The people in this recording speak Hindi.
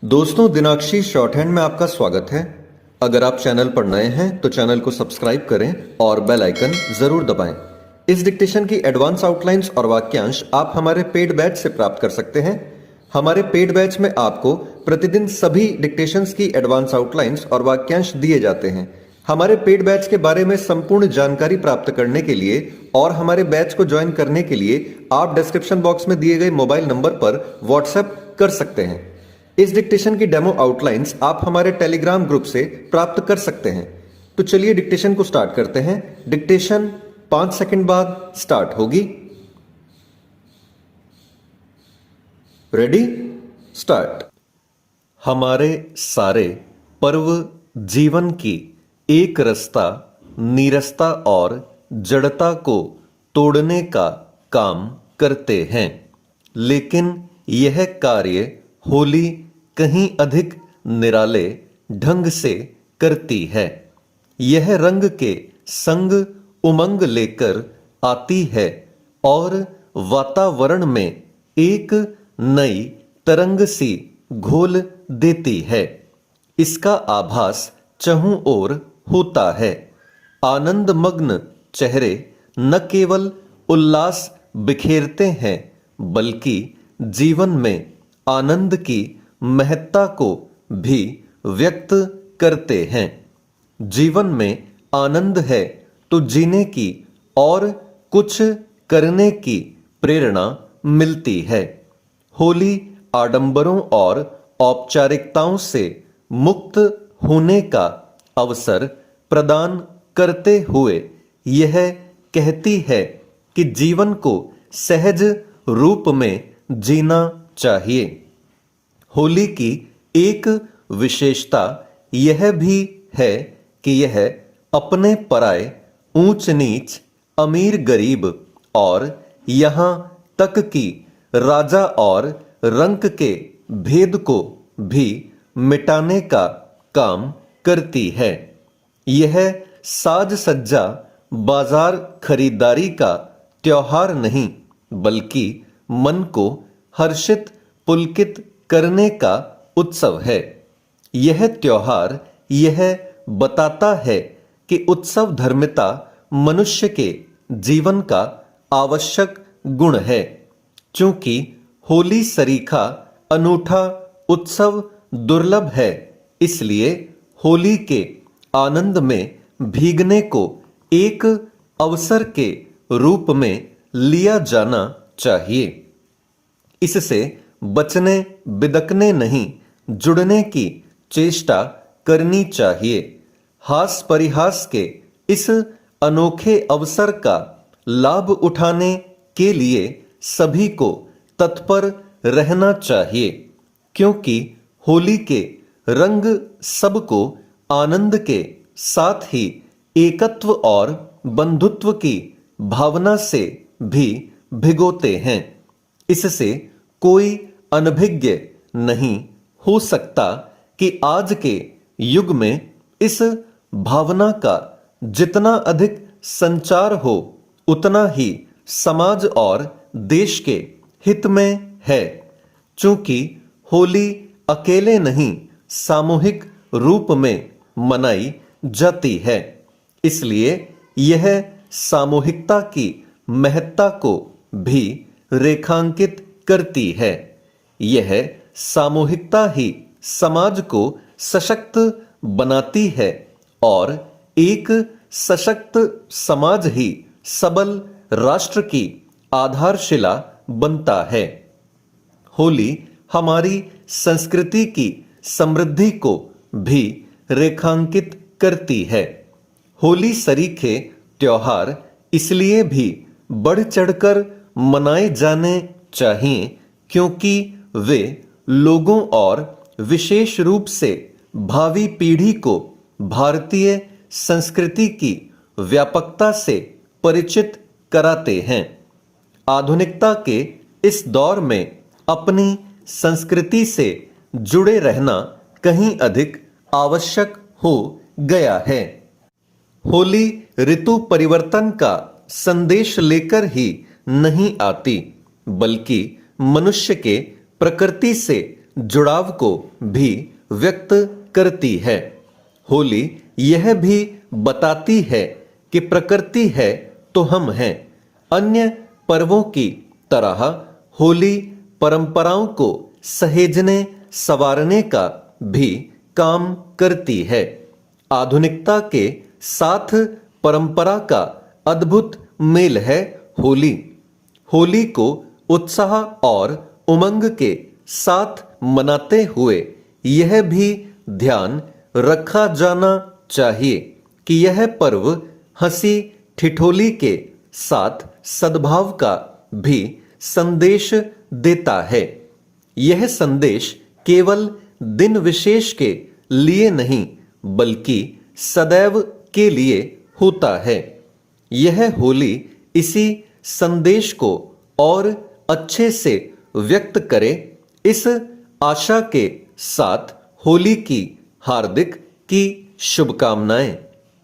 दोस्तों, दिनाक्षी शॉर्ट हैंड में आपका स्वागत है। अगर आप चैनल पर नए हैं तो चैनल को सब्सक्राइब करें और बेल आइकन जरूर दबाएं। इस डिक्टेशन की एडवांस आउटलाइंस और वाक्यांश आप हमारे पेड बैच से प्राप्त कर सकते हैं। हमारे पेड बैच में आपको प्रतिदिन सभी डिक्टेशंस की एडवांस आउटलाइंस और वाक्यांश दिए जाते हैं। हमारे पेड बैच के बारे में संपूर्ण जानकारी प्राप्त करने के लिए और हमारे बैच को ज्वाइन करने के लिए आप डिस्क्रिप्शन बॉक्स में दिए गए मोबाइल नंबर पर व्हाट्सएप कर सकते हैं। इस डिक्टेशन की डेमो आउटलाइंस आप हमारे टेलीग्राम ग्रुप से प्राप्त कर सकते हैं। तो चलिए डिक्टेशन को स्टार्ट करते हैं। डिक्टेशन 5 सेकंड बाद स्टार्ट होगी। Ready, start. हमारे सारे पर्व जीवन की एक रस्ता नीरसता और जड़ता को तोड़ने का काम करते हैं, लेकिन यह कार्य होली कहीं अधिक निराले ढंग से करती है। यह रंग के संग उमंग लेकर आती है और वातावरण में एक नई तरंग सी घोल देती है। इसका आभास चहुं ओर होता है। आनंद मग्न चेहरे न केवल उल्लास बिखेरते हैं, बल्कि जीवन में आनंद की महत्ता को भी व्यक्त करते हैं। जीवन में आनंद है तो जीने की और कुछ करने की प्रेरणा मिलती है। होली आडंबरों और औपचारिकताओं से मुक्त होने का अवसर प्रदान करते हुए यह कहती है कि जीवन को सहज रूप में जीना चाहिए। होली की एक विशेषता यह भी है कि यह अपने पराए, ऊंच नीच, अमीर गरीब और यहाँ तक कि राजा और रंक के भेद को भी मिटाने का काम करती है। यह साज सज्जा बाजार खरीदारी का त्योहार नहीं, बल्कि मन को हर्षित पुलकित करने का उत्सव है। यह त्योहार यह बताता है कि उत्सव धर्मिता मनुष्य के जीवन का आवश्यक गुण है। चूंकि होली सरीखा अनूठा उत्सव दुर्लभ है, इसलिए होली के आनंद में भीगने को एक अवसर के रूप में लिया जाना चाहिए। इससे बचने बिदकने नहीं, जुड़ने की चेष्टा करनी चाहिए। हास परिहास के इस अनोखे अवसर का लाभ उठाने के लिए सभी को तत्पर रहना चाहिए, क्योंकि होली के रंग सबको आनंद के साथ ही एकत्व और बंधुत्व की भावना से भी भिगोते हैं। इससे कोई अनभिज्ञ नहीं हो सकता कि आज के युग में इस भावना का जितना अधिक संचार हो, उतना ही समाज और देश के हित में है। चूंकि होली अकेले नहीं, सामूहिक रूप में मनाई जाती है, इसलिए यह सामूहिकता की महत्ता को भी रेखांकित करती है। यह सामूहिकता ही समाज को सशक्त बनाती है और एक सशक्त समाज ही सबल राष्ट्र की आधारशिला बनता है। होली हमारी संस्कृति की समृद्धि को भी रेखांकित करती है। होली सरीखे त्योहार इसलिए भी बढ़ चढ़कर मनाए जाने चाहिए क्योंकि वे लोगों और विशेष रूप से भावी पीढ़ी को भारतीय संस्कृति की व्यापकता से परिचित कराते हैं। आधुनिकता के इस दौर में अपनी संस्कृति से जुड़े रहना कहीं अधिक आवश्यक हो गया है। होली ऋतु परिवर्तन का संदेश लेकर ही नहीं आती, बल्कि मनुष्य के प्रकृति से जुड़ाव को भी व्यक्त करती है। होली यह भी बताती है कि प्रकृति है तो हम हैं। अन्य पर्वों की तरह होली परंपराओं को सहेजने संवारने का भी काम करती है। आधुनिकता के साथ परंपरा का अद्भुत मेल है होली। होली को उत्साह और उमंग के साथ मनाते हुए यह भी ध्यान रखा जाना चाहिए कि यह पर्व हंसी ठिठोली के साथ सद्भाव का भी संदेश देता है। यह संदेश केवल दिन विशेष के लिए नहीं बल्कि सदैव के लिए होता है। यह होली इसी संदेश को और अच्छे से व्यक्त करे, इस आशा के साथ होली की हार्दिक की शुभकामनाएं।